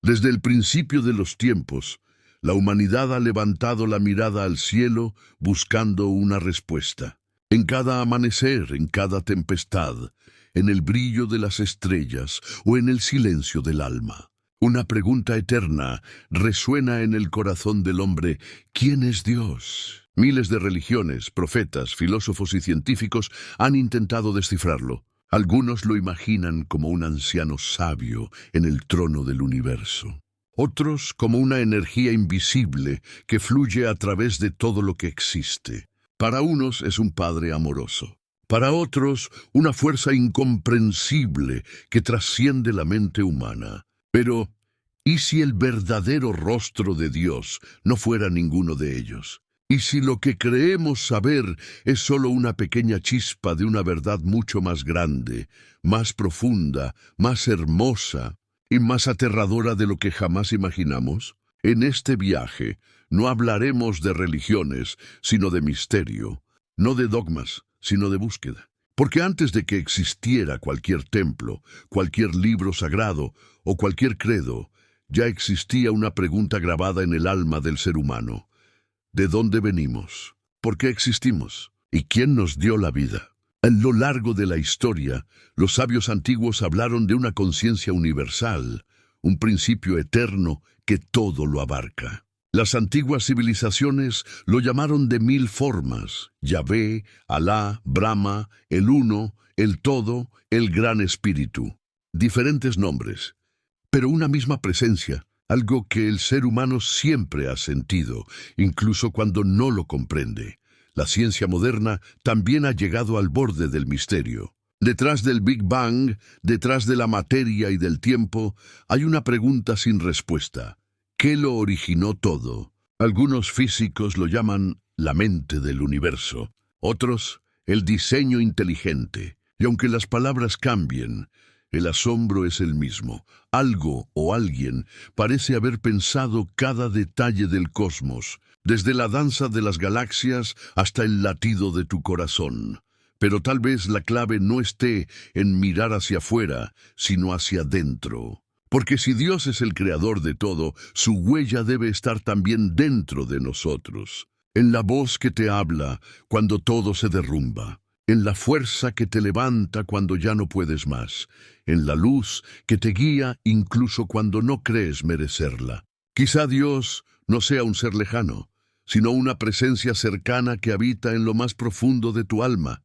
Desde el principio de los tiempos, la humanidad ha levantado la mirada al cielo buscando una respuesta. En cada amanecer, en cada tempestad, en el brillo de las estrellas o en el silencio del alma. Una pregunta eterna resuena en el corazón del hombre: ¿quién es Dios? Miles de religiones, profetas, filósofos y científicos han intentado descifrarlo. Algunos lo imaginan como un anciano sabio en el trono del universo. Otros como una energía invisible que fluye a través de todo lo que existe. Para unos es un padre amoroso. Para otros, una fuerza incomprensible que trasciende la mente humana. Pero, ¿y si el verdadero rostro de Dios no fuera ninguno de ellos? ¿Y si lo que creemos saber es solo una pequeña chispa de una verdad mucho más grande, más profunda, más hermosa y más aterradora de lo que jamás imaginamos? En este viaje no hablaremos de religiones, sino de misterio, no de dogmas, sino de búsqueda. Porque antes de que existiera cualquier templo, cualquier libro sagrado o cualquier credo, ya existía una pregunta grabada en el alma del ser humano. ¿De dónde venimos? ¿Por qué existimos? ¿Y quién nos dio la vida? A lo largo de la historia, los sabios antiguos hablaron de una conciencia universal, un principio eterno que todo lo abarca. Las antiguas civilizaciones lo llamaron de 1000 formas: Yahvé, Alá, Brahma, el Uno, el Todo, el Gran Espíritu. Diferentes nombres, pero una misma presencia, algo que el ser humano siempre ha sentido, incluso cuando no lo comprende. La ciencia moderna también ha llegado al borde del misterio. Detrás del Big Bang, detrás de la materia y del tiempo, hay una pregunta sin respuesta. ¿Qué lo originó todo? Algunos físicos lo llaman la mente del universo, otros el diseño inteligente. Y aunque las palabras cambien, el asombro es el mismo. Algo o alguien parece haber pensado cada detalle del cosmos, desde la danza de las galaxias hasta el latido de tu corazón. Pero tal vez la clave no esté en mirar hacia afuera, sino hacia adentro. Porque si Dios es el creador de todo, su huella debe estar también dentro de nosotros. En la voz que te habla cuando todo se derrumba. En la fuerza que te levanta cuando ya no puedes más. En la luz que te guía incluso cuando no crees merecerla. Quizá Dios no sea un ser lejano, sino una presencia cercana que habita en lo más profundo de tu alma.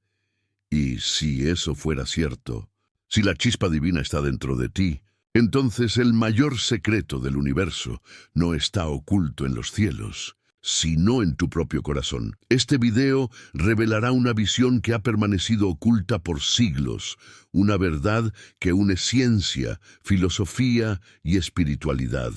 Y si eso fuera cierto, si la chispa divina está dentro de ti, entonces el mayor secreto del universo no está oculto en los cielos, sino en tu propio corazón. Este video revelará una visión que ha permanecido oculta por siglos, una verdad que une ciencia, filosofía y espiritualidad.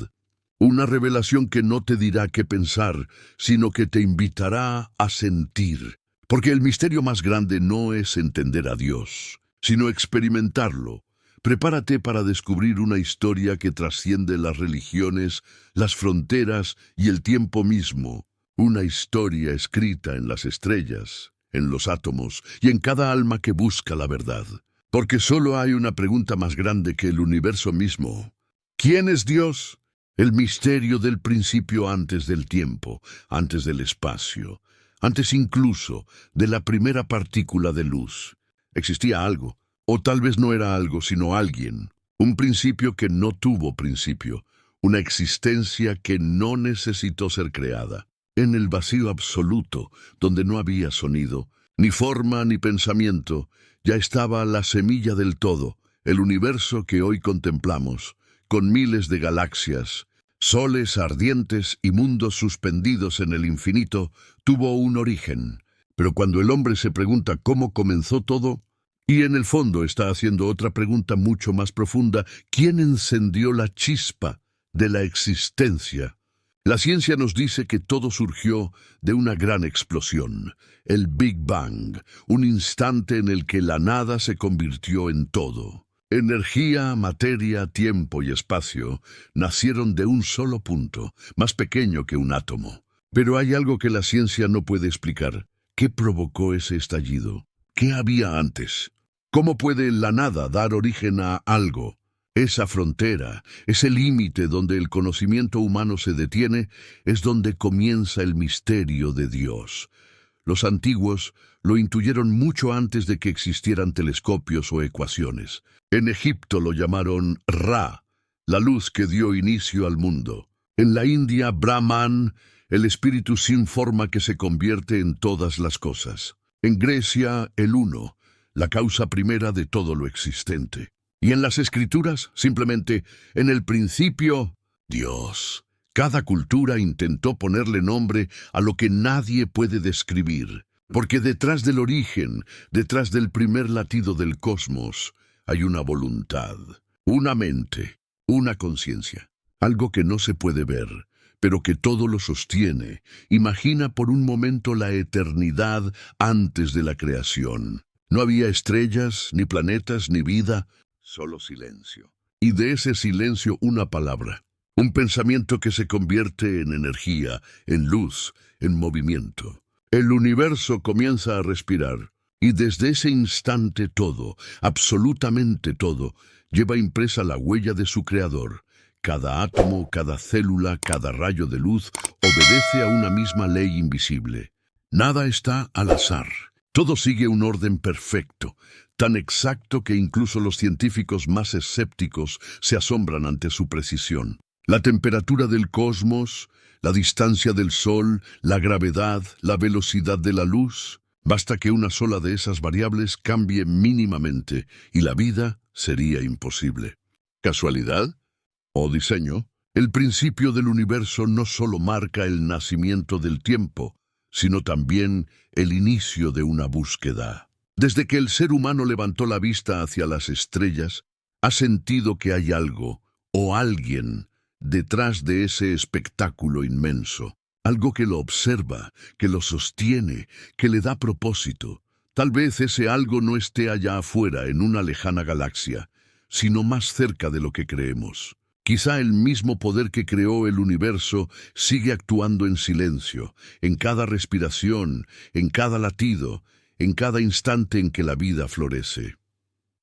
Una revelación que no te dirá qué pensar, sino que te invitará a sentir. Porque el misterio más grande no es entender a Dios, sino experimentarlo. Prepárate para descubrir una historia que trasciende las religiones, las fronteras y el tiempo mismo. Una historia escrita en las estrellas, en los átomos y en cada alma que busca la verdad. Porque solo hay una pregunta más grande que el universo mismo. ¿Quién es Dios? El misterio del principio antes del tiempo, antes del espacio, antes incluso de la primera partícula de luz. Existía algo. O tal vez no era algo, sino alguien. Un principio que no tuvo principio. Una existencia que no necesitó ser creada. En el vacío absoluto, donde no había sonido, ni forma ni pensamiento, ya estaba la semilla del todo, el universo que hoy contemplamos, con miles de galaxias, soles ardientes y mundos suspendidos en el infinito, tuvo un origen. Pero cuando el hombre se pregunta cómo comenzó todo, y en el fondo está haciendo otra pregunta mucho más profunda: ¿quién encendió la chispa de la existencia? La ciencia nos dice que todo surgió de una gran explosión, el Big Bang, un instante en el que la nada se convirtió en todo. Energía, materia, tiempo y espacio nacieron de un solo punto, más pequeño que un átomo. Pero hay algo que la ciencia no puede explicar. ¿Qué provocó ese estallido? ¿Qué había antes? ¿Cómo puede la nada dar origen a algo? Esa frontera, ese límite donde el conocimiento humano se detiene, es donde comienza el misterio de Dios. Los antiguos lo intuyeron mucho antes de que existieran telescopios o ecuaciones. En Egipto lo llamaron Ra, la luz que dio inicio al mundo. En la India, Brahman, el espíritu sin forma que se convierte en todas las cosas. En Grecia, el Uno, la causa primera de todo lo existente. Y en las Escrituras, simplemente, en el principio, Dios. Cada cultura intentó ponerle nombre a lo que nadie puede describir, porque detrás del origen, detrás del primer latido del cosmos, hay una voluntad, una mente, una conciencia, algo que no se puede ver, pero que todo lo sostiene. Imagina por un momento la eternidad antes de la creación. No había estrellas, ni planetas, ni vida, solo silencio. Y de ese silencio una palabra. Un pensamiento que se convierte en energía, en luz, en movimiento. El universo comienza a respirar, y desde ese instante todo, absolutamente todo, lleva impresa la huella de su creador. Cada átomo, cada célula, cada rayo de luz obedece a una misma ley invisible. Nada está al azar. Todo sigue un orden perfecto, tan exacto que incluso los científicos más escépticos se asombran ante su precisión. La temperatura del cosmos, la distancia del Sol, la gravedad, la velocidad de la luz. Basta que una sola de esas variables cambie mínimamente y la vida sería imposible. ¿Casualidad o diseño? El principio del universo no solo marca el nacimiento del tiempo, sino también el inicio de una búsqueda. Desde que el ser humano levantó la vista hacia las estrellas, ha sentido que hay algo o alguien detrás de ese espectáculo inmenso, algo que lo observa, que lo sostiene, que le da propósito. Tal vez ese algo no esté allá afuera en una lejana galaxia, sino más cerca de lo que creemos. Quizá el mismo poder que creó el universo sigue actuando en silencio, en cada respiración, en cada latido, en cada instante en que la vida florece.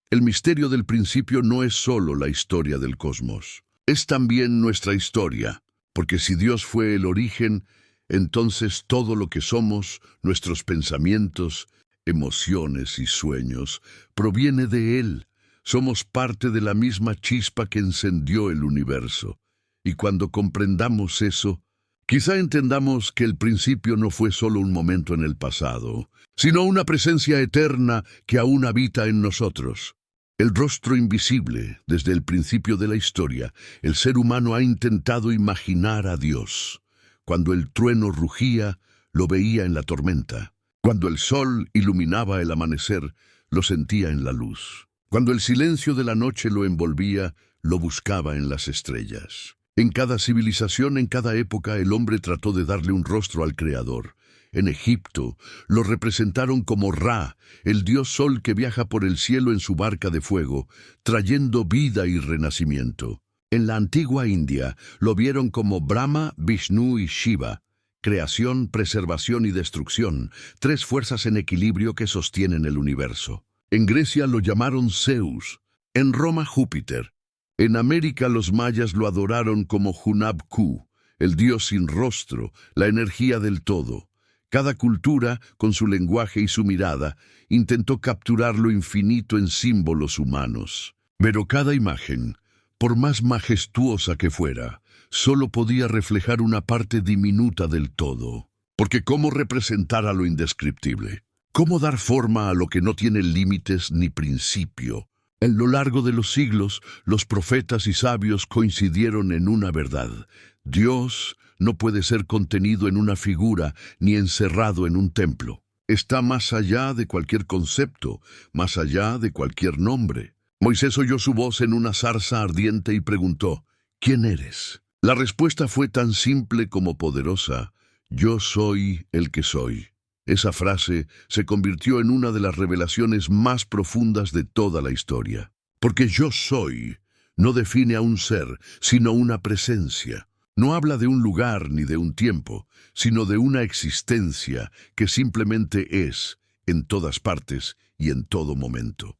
El misterio del principio no es solo la historia del cosmos. Es también nuestra historia, porque si Dios fue el origen, entonces todo lo que somos, nuestros pensamientos, emociones y sueños, proviene de Él. Somos parte de la misma chispa que encendió el universo. Y cuando comprendamos eso, quizá entendamos que el principio no fue solo un momento en el pasado, sino una presencia eterna que aún habita en nosotros. El rostro invisible, desde el principio de la historia, el ser humano ha intentado imaginar a Dios. Cuando el trueno rugía, lo veía en la tormenta. Cuando el sol iluminaba el amanecer, lo sentía en la luz. Cuando el silencio de la noche lo envolvía, lo buscaba en las estrellas. En cada civilización, en cada época, el hombre trató de darle un rostro al Creador. En Egipto lo representaron como Ra, el dios sol que viaja por el cielo en su barca de fuego, trayendo vida y renacimiento. En la antigua India lo vieron como Brahma, Vishnu y Shiva, creación, preservación y destrucción, tres fuerzas en equilibrio que sostienen el universo. En Grecia lo llamaron Zeus, en Roma Júpiter. En América los mayas lo adoraron como Hunab-Ku, el dios sin rostro, la energía del todo. Cada cultura, con su lenguaje y su mirada, intentó capturar lo infinito en símbolos humanos. Pero cada imagen, por más majestuosa que fuera, solo podía reflejar una parte diminuta del todo. Porque ¿cómo representar a lo indescriptible? ¿Cómo dar forma a lo que no tiene límites ni principio? En lo largo de los siglos, los profetas y sabios coincidieron en una verdad. Dios no puede ser contenido en una figura ni encerrado en un templo. Está más allá de cualquier concepto, más allá de cualquier nombre. Moisés oyó su voz en una zarza ardiente y preguntó, ¿quién eres? La respuesta fue tan simple como poderosa, yo soy el que soy. Esa frase se convirtió en una de las revelaciones más profundas de toda la historia. Porque yo soy no define a un ser, sino una presencia. No habla de un lugar ni de un tiempo, sino de una existencia que simplemente es, en todas partes y en todo momento.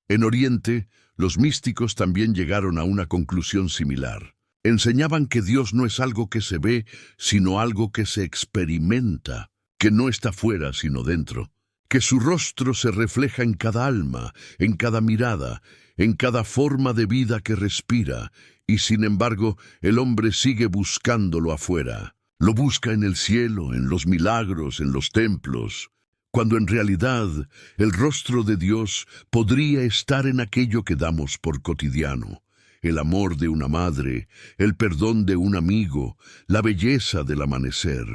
En Oriente, los místicos también llegaron a una conclusión similar. Enseñaban que Dios no es algo que se ve, sino algo que se experimenta, que no está fuera, sino dentro, que su rostro se refleja en cada alma, en cada mirada, en cada forma de vida que respira, y sin embargo, el hombre sigue buscándolo afuera. Lo busca en el cielo, en los milagros, en los templos, cuando en realidad el rostro de Dios podría estar en aquello que damos por cotidiano: el amor de una madre, el perdón de un amigo, la belleza del amanecer.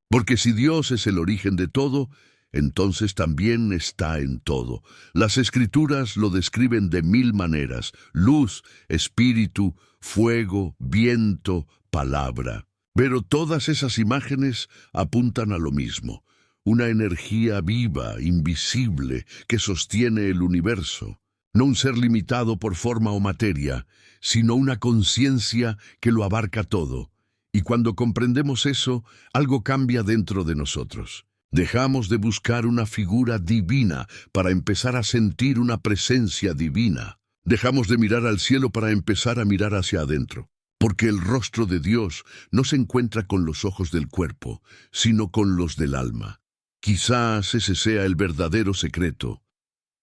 Porque si Dios es el origen de todo, entonces también está en todo. Las Escrituras lo describen de 1000 maneras: luz, espíritu, fuego, viento, palabra. Pero todas esas imágenes apuntan a lo mismo: una energía viva, invisible, que sostiene el universo. No un ser limitado por forma o materia, sino una conciencia que lo abarca todo. Y cuando comprendemos eso, algo cambia dentro de nosotros. Dejamos de buscar una figura divina para empezar a sentir una presencia divina. Dejamos de mirar al cielo para empezar a mirar hacia adentro. Porque el rostro de Dios no se encuentra con los ojos del cuerpo, sino con los del alma. Quizás ese sea el verdadero secreto.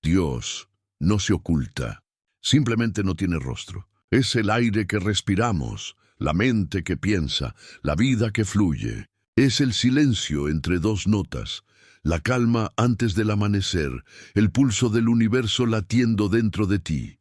Dios no se oculta, simplemente no tiene rostro. Es el aire que respiramos, la mente que piensa, la vida que fluye. Es el silencio entre dos notas, la calma antes del amanecer, el pulso del universo latiendo dentro de ti.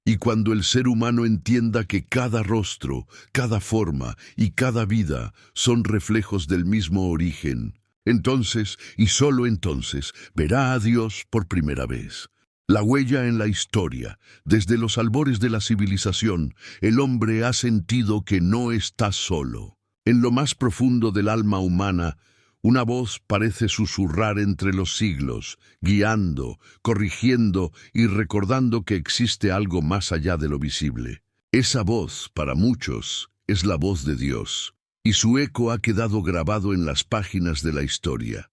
Y cuando el ser humano entienda que cada rostro, cada forma y cada vida son reflejos del mismo origen, entonces, y solo entonces, verá a Dios por primera vez. La huella en la historia: desde los albores de la civilización, el hombre ha sentido que no está solo. En lo más profundo del alma humana, una voz parece susurrar entre los siglos, guiando, corrigiendo y recordando que existe algo más allá de lo visible. Esa voz, para muchos, es la voz de Dios, y su eco ha quedado grabado en las páginas de la historia.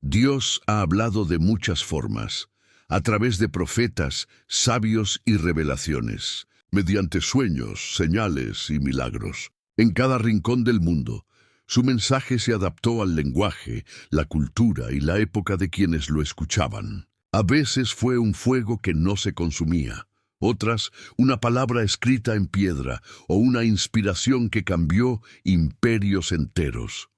Dios ha hablado de muchas formas: a través de profetas, sabios y revelaciones, mediante sueños, señales y milagros. En cada rincón del mundo, su mensaje se adaptó al lenguaje, la cultura y la época de quienes lo escuchaban. A veces fue un fuego que no se consumía, otras una palabra escrita en piedra o una inspiración que cambió imperios enteros.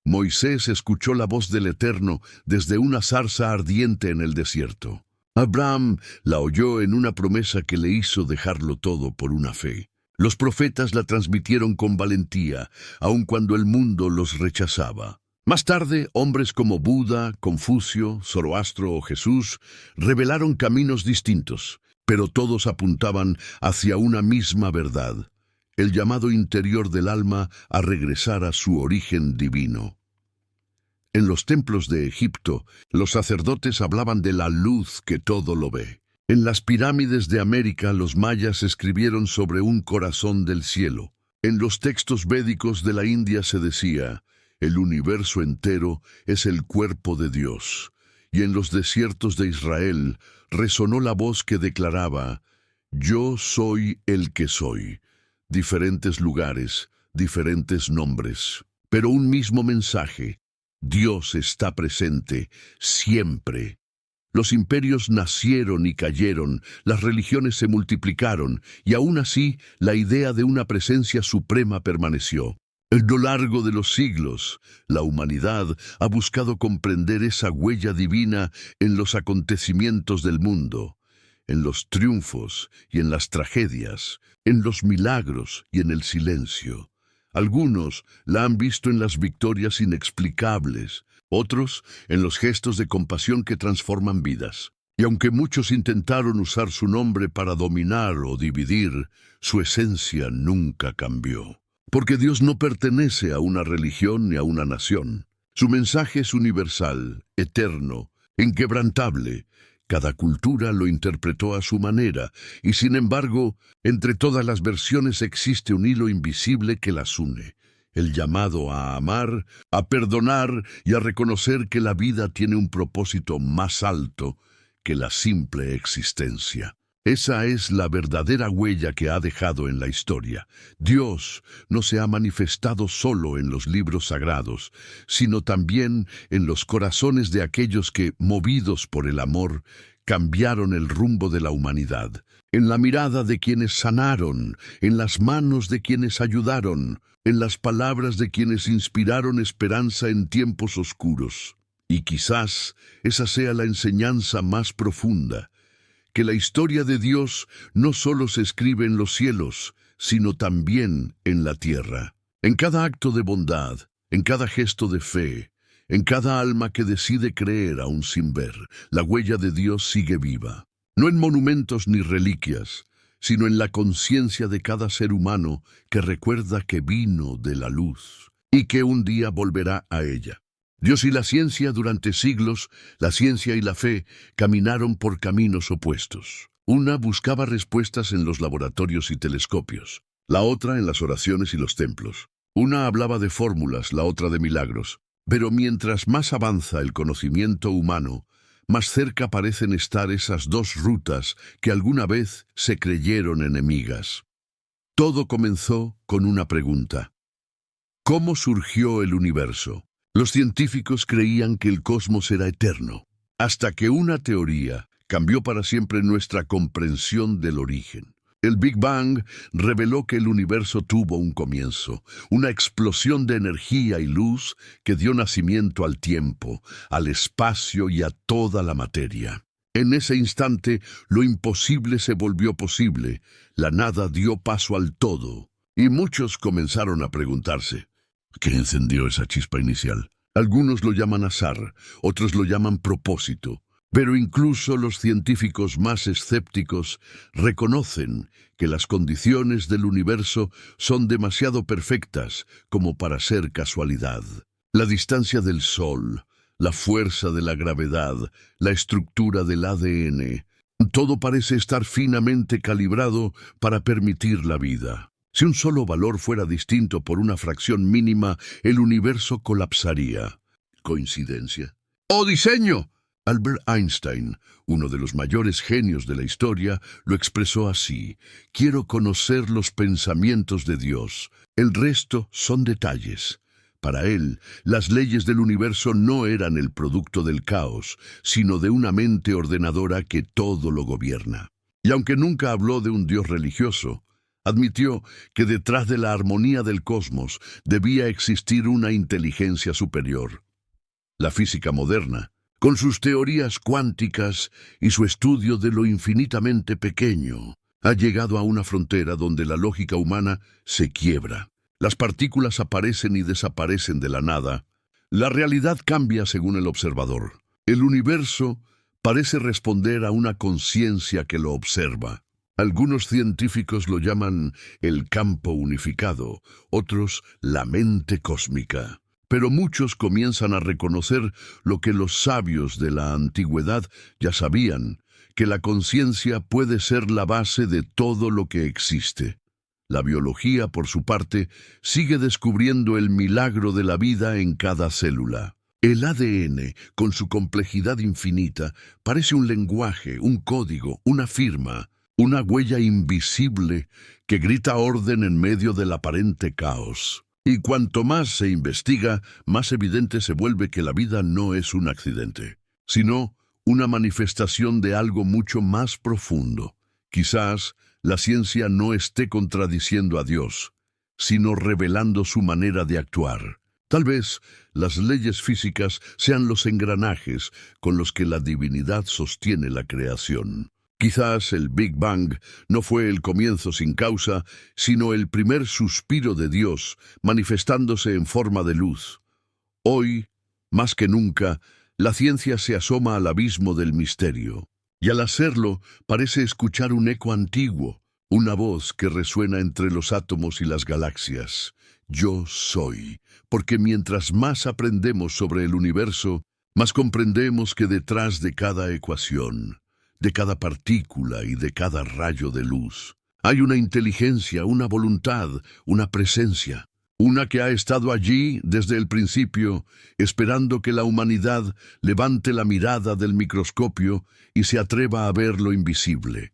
Moisés escuchó la voz del Eterno desde una zarza ardiente en el desierto. Abraham la oyó en una promesa que le hizo dejarlo todo por una fe. Los profetas la transmitieron con valentía, aun cuando el mundo los rechazaba. Más tarde, hombres como Buda, Confucio, Zoroastro o Jesús revelaron caminos distintos, pero todos apuntaban hacia una misma verdad: el llamado interior del alma a regresar a su origen divino. En los templos de Egipto, los sacerdotes hablaban de la luz que todo lo ve. En las pirámides de América, los mayas escribieron sobre un corazón del cielo. En los textos védicos de la India se decía: el universo entero es el cuerpo de Dios. Y en los desiertos de Israel resonó la voz que declaraba: yo soy el que soy. Diferentes lugares, diferentes nombres, pero un mismo mensaje: Dios está presente, siempre. Los imperios nacieron y cayeron, las religiones se multiplicaron, y aún así la idea de una presencia suprema permaneció. A lo largo de los siglos, la humanidad ha buscado comprender esa huella divina en los acontecimientos del mundo, en los triunfos y en las tragedias, en los milagros y en el silencio. Algunos la han visto en las victorias inexplicables, otros en los gestos de compasión que transforman vidas. Y aunque muchos intentaron usar su nombre para dominar o dividir, su esencia nunca cambió. Porque Dios no pertenece a una religión ni a una nación. Su mensaje es universal, eterno, inquebrantable. Cada cultura lo interpretó a su manera, y sin embargo, entre todas las versiones existe un hilo invisible que las une: el llamado a amar, a perdonar y a reconocer que la vida tiene un propósito más alto que la simple existencia. Esa es la verdadera huella que ha dejado en la historia. Dios no se ha manifestado solo en los libros sagrados, sino también en los corazones de aquellos que, movidos por el amor, cambiaron el rumbo de la humanidad. En la mirada de quienes sanaron, en las manos de quienes ayudaron, en las palabras de quienes inspiraron esperanza en tiempos oscuros. Y quizás esa sea la enseñanza más profunda, que la historia de Dios no solo se escribe en los cielos, sino también en la tierra. En cada acto de bondad, en cada gesto de fe, en cada alma que decide creer aún sin ver, la huella de Dios sigue viva. No en monumentos ni reliquias, sino en la conciencia de cada ser humano que recuerda que vino de la luz y que un día volverá a ella. Dios y la ciencia durante siglos, la ciencia y la fe, caminaron por caminos opuestos. Una buscaba respuestas en los laboratorios y telescopios, la otra en las oraciones y los templos. Una hablaba de fórmulas, la otra de milagros. Pero mientras más avanza el conocimiento humano, más cerca parecen estar esas dos rutas que alguna vez se creyeron enemigas. Todo comenzó con una pregunta. ¿Cómo surgió el universo? Los científicos creían que el cosmos era eterno, hasta que una teoría cambió para siempre nuestra comprensión del origen. El Big Bang reveló que el universo tuvo un comienzo, una explosión de energía y luz que dio nacimiento al tiempo, al espacio y a toda la materia. En ese instante, lo imposible se volvió posible, la nada dio paso al todo, y muchos comenzaron a preguntarse, ¿qué encendió esa chispa inicial? Algunos lo llaman azar, otros lo llaman propósito. Pero incluso los científicos más escépticos reconocen que las condiciones del universo son demasiado perfectas como para ser casualidad. La distancia del Sol, la fuerza de la gravedad, la estructura del ADN, todo parece estar finamente calibrado para permitir la vida. Si un solo valor fuera distinto por una fracción mínima, el universo colapsaría. ¿Coincidencia? ¡O diseño! Albert Einstein, uno de los mayores genios de la historia, lo expresó así: quiero conocer los pensamientos de Dios. El resto son detalles. Para él, las leyes del universo no eran el producto del caos, sino de una mente ordenadora que todo lo gobierna. Y aunque nunca habló de un Dios religioso, admitió que detrás de la armonía del cosmos debía existir una inteligencia superior. La física moderna, con sus teorías cuánticas y su estudio de lo infinitamente pequeño, ha llegado a una frontera donde la lógica humana se quiebra. Las partículas aparecen y desaparecen de la nada. La realidad cambia según el observador. El universo parece responder a una conciencia que lo observa. Algunos científicos lo llaman el campo unificado, otros la mente cósmica. Pero muchos comienzan a reconocer lo que los sabios de la antigüedad ya sabían, que la conciencia puede ser la base de todo lo que existe. La biología, por su parte, sigue descubriendo el milagro de la vida en cada célula. El ADN, con su complejidad infinita, parece un lenguaje, un código, una firma, una huella invisible que grita orden en medio del aparente caos. Y cuanto más se investiga, más evidente se vuelve que la vida no es un accidente, sino una manifestación de algo mucho más profundo. Quizás la ciencia no esté contradiciendo a Dios, sino revelando su manera de actuar. Tal vez las leyes físicas sean los engranajes con los que la divinidad sostiene la creación. Quizás el Big Bang no fue el comienzo sin causa, sino el primer suspiro de Dios manifestándose en forma de luz. Hoy, más que nunca, la ciencia se asoma al abismo del misterio, y al hacerlo parece escuchar un eco antiguo, una voz que resuena entre los átomos y las galaxias. Yo soy, porque mientras más aprendemos sobre el universo, más comprendemos que detrás de cada ecuación, de cada partícula y de cada rayo de luz, hay una inteligencia, una voluntad, una presencia. una que ha estado allí desde el principio, esperando que la humanidad levante la mirada del microscopio y se atreva a ver lo invisible.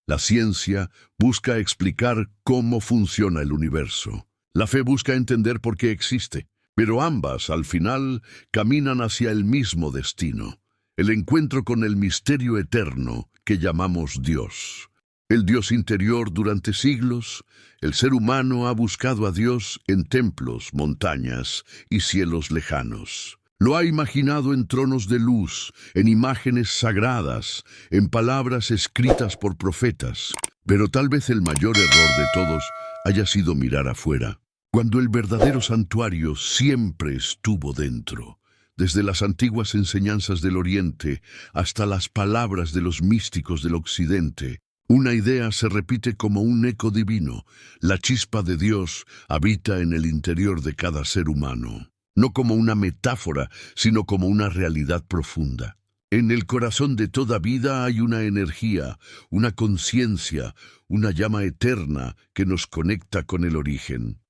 La ciencia busca explicar cómo funciona el universo. La fe busca entender por qué existe, pero ambas, al final, caminan hacia el mismo destino, el encuentro con el misterio eterno que llamamos Dios. El Dios interior durante siglos, el ser humano ha buscado a Dios en templos, montañas y cielos lejanos. Lo ha imaginado en tronos de luz, en imágenes sagradas, en palabras escritas por profetas. Pero tal vez el mayor error de todos haya sido mirar afuera, cuando el verdadero santuario siempre estuvo dentro. Desde las antiguas enseñanzas del Oriente hasta las palabras de los místicos del Occidente, una idea se repite como un eco divino. La chispa de Dios habita en el interior de cada ser humano, no como una metáfora, sino como una realidad profunda. En el corazón de toda vida hay una energía, una conciencia, una llama eterna que nos conecta con el origen.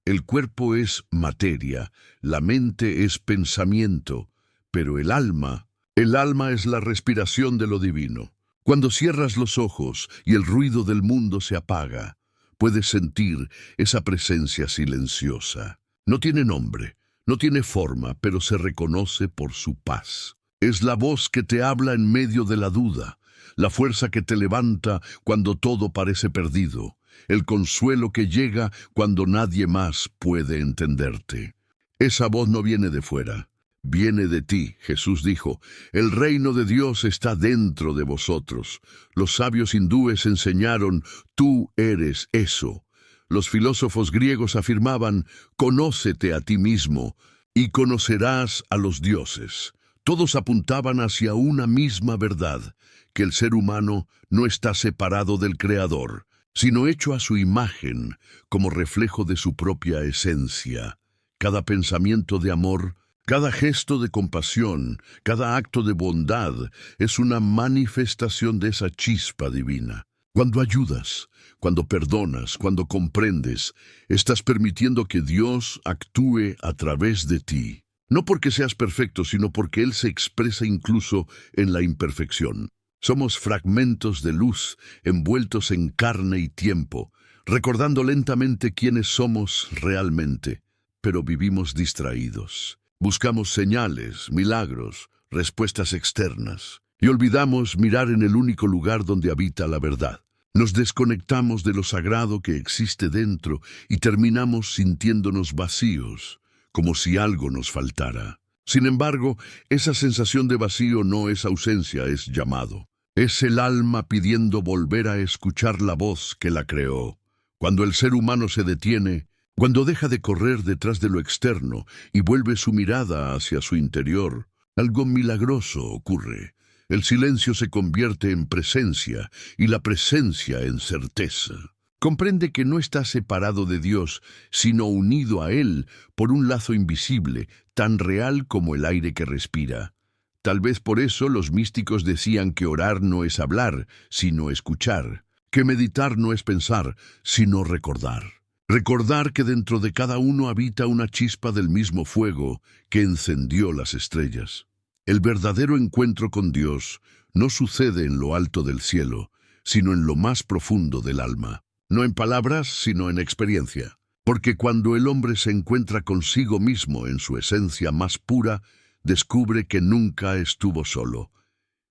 El cuerpo es materia, la mente es pensamiento, pero el alma es la respiración de lo divino. Cuando cierras los ojos y el ruido del mundo se apaga, puedes sentir esa presencia silenciosa. No tiene nombre, no tiene forma, pero se reconoce por su paz. Es la voz que te habla en medio de la duda, la fuerza que te levanta cuando todo parece perdido, el consuelo que llega cuando nadie más puede entenderte. Esa voz no viene de fuera. Viene de ti, Jesús dijo, el reino de Dios está dentro de vosotros. Los sabios hindúes enseñaron, tú eres eso. Los filósofos griegos afirmaban, conócete a ti mismo y conocerás a los dioses. Todos apuntaban hacia una misma verdad, que el ser humano no está separado del Creador, sino hecho a su imagen, como reflejo de su propia esencia. Cada pensamiento de amor, cada gesto de compasión, cada acto de bondad es una manifestación de esa chispa divina. Cuando ayudas, cuando perdonas, cuando comprendes, estás permitiendo que Dios actúe a través de ti. No porque seas perfecto, sino porque Él se expresa incluso en la imperfección. Somos fragmentos de luz envueltos en carne y tiempo, recordando lentamente quiénes somos realmente, pero vivimos distraídos. Buscamos señales, milagros, respuestas externas, y olvidamos mirar en el único lugar donde habita la verdad. Nos desconectamos de lo sagrado que existe dentro y terminamos sintiéndonos vacíos, como si algo nos faltara. Sin embargo, esa sensación de vacío no es ausencia, es llamado. Es el alma pidiendo volver a escuchar la voz que la creó. Cuando el ser humano se detiene, cuando deja de correr detrás de lo externo y vuelve su mirada hacia su interior, algo milagroso ocurre. El silencio se convierte en presencia y la presencia en certeza. Comprende que no está separado de Dios, sino unido a Él por un lazo invisible, tan real como el aire que respira. Tal vez por eso los místicos decían que orar no es hablar, sino escuchar, que meditar no es pensar, sino recordar. Recordar que dentro de cada uno habita una chispa del mismo fuego que encendió las estrellas. El verdadero encuentro con Dios no sucede en lo alto del cielo, sino en lo más profundo del alma. No en palabras, sino en experiencia. Porque cuando el hombre se encuentra consigo mismo en su esencia más pura, descubre que nunca estuvo solo.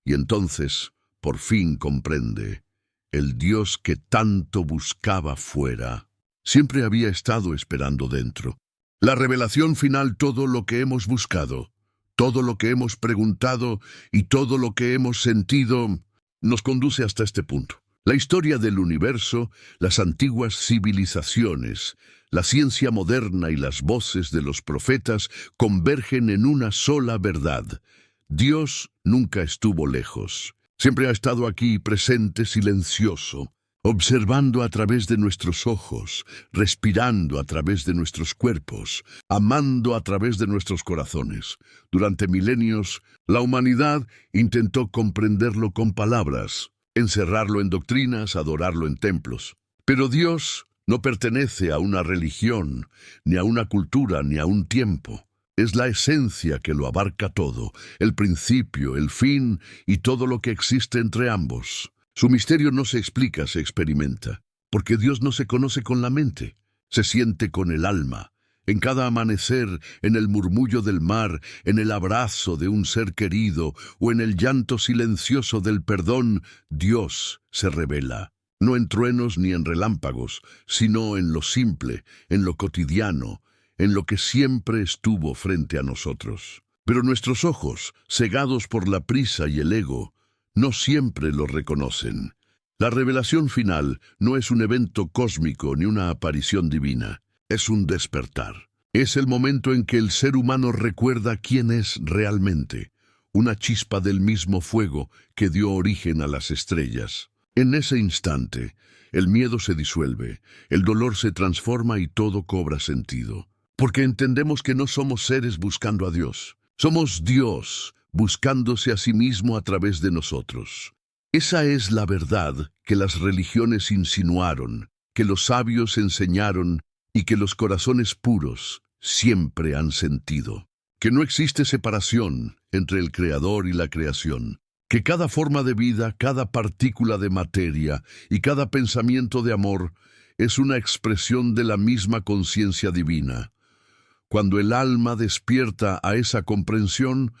Y entonces, por fin comprende, el Dios que tanto buscaba fuera, siempre había estado esperando dentro. La revelación final, todo lo que hemos buscado, todo lo que hemos preguntado y todo lo que hemos sentido, nos conduce hasta este punto. La historia del universo, las antiguas civilizaciones, la ciencia moderna y las voces de los profetas convergen en una sola verdad. Dios nunca estuvo lejos. Siempre ha estado aquí presente, silencioso, observando a través de nuestros ojos, respirando a través de nuestros cuerpos, amando a través de nuestros corazones. Durante milenios, la humanidad intentó comprenderlo con palabras, encerrarlo en doctrinas, adorarlo en templos. Pero Dios No pertenece a una religión, ni a una cultura, ni a un tiempo. Es la esencia que lo abarca todo, el principio, el fin y todo lo que existe entre ambos. Su misterio no se explica, se experimenta, porque Dios no se conoce con la mente, se siente con el alma. En cada amanecer, en el murmullo del mar, en el abrazo de un ser querido o en el llanto silencioso del perdón, Dios se revela. No en truenos ni en relámpagos, sino en lo simple, en lo cotidiano, en lo que siempre estuvo frente a nosotros. Pero nuestros ojos, cegados por la prisa y el ego, no siempre lo reconocen. La revelación final no es un evento cósmico ni una aparición divina, es un despertar. Es el momento en que el ser humano recuerda quién es realmente, una chispa del mismo fuego que dio origen a las estrellas. En ese instante, el miedo se disuelve, el dolor se transforma y todo cobra sentido. Porque entendemos que no somos seres buscando a Dios. Somos Dios buscándose a sí mismo a través de nosotros. Esa es la verdad que las religiones insinuaron, que los sabios enseñaron y que los corazones puros siempre han sentido. Que no existe separación entre el Creador y la creación. Que cada forma de vida, cada partícula de materia y cada pensamiento de amor es una expresión de la misma conciencia divina. Cuando el alma despierta a esa comprensión,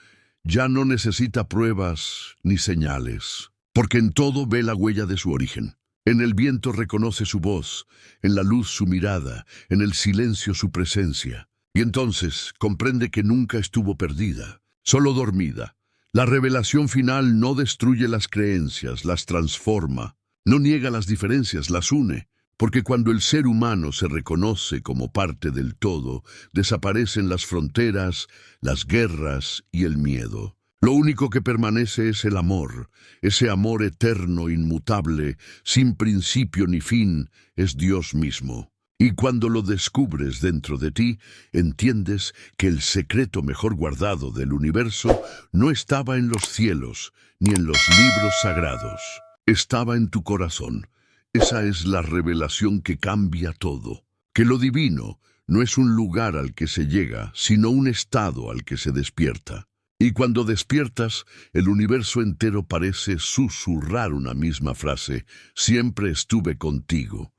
ya no necesita pruebas ni señales, porque en todo ve la huella de su origen. En el viento reconoce su voz, en la luz su mirada, en el silencio su presencia. Y entonces comprende que nunca estuvo perdida, solo dormida. La revelación final no destruye las creencias, las transforma, no niega las diferencias, las une, porque cuando el ser humano se reconoce como parte del todo, desaparecen las fronteras, las guerras y el miedo. Lo único que permanece es el amor, ese amor eterno, inmutable, sin principio ni fin, es Dios mismo. Y cuando lo descubres dentro de ti, entiendes que el secreto mejor guardado del universo no estaba en los cielos ni en los libros sagrados. Estaba en tu corazón. Esa es la revelación que cambia todo. Que lo divino no es un lugar al que se llega, sino un estado al que se despierta. Y cuando despiertas, el universo entero parece susurrar una misma frase: siempre estuve contigo.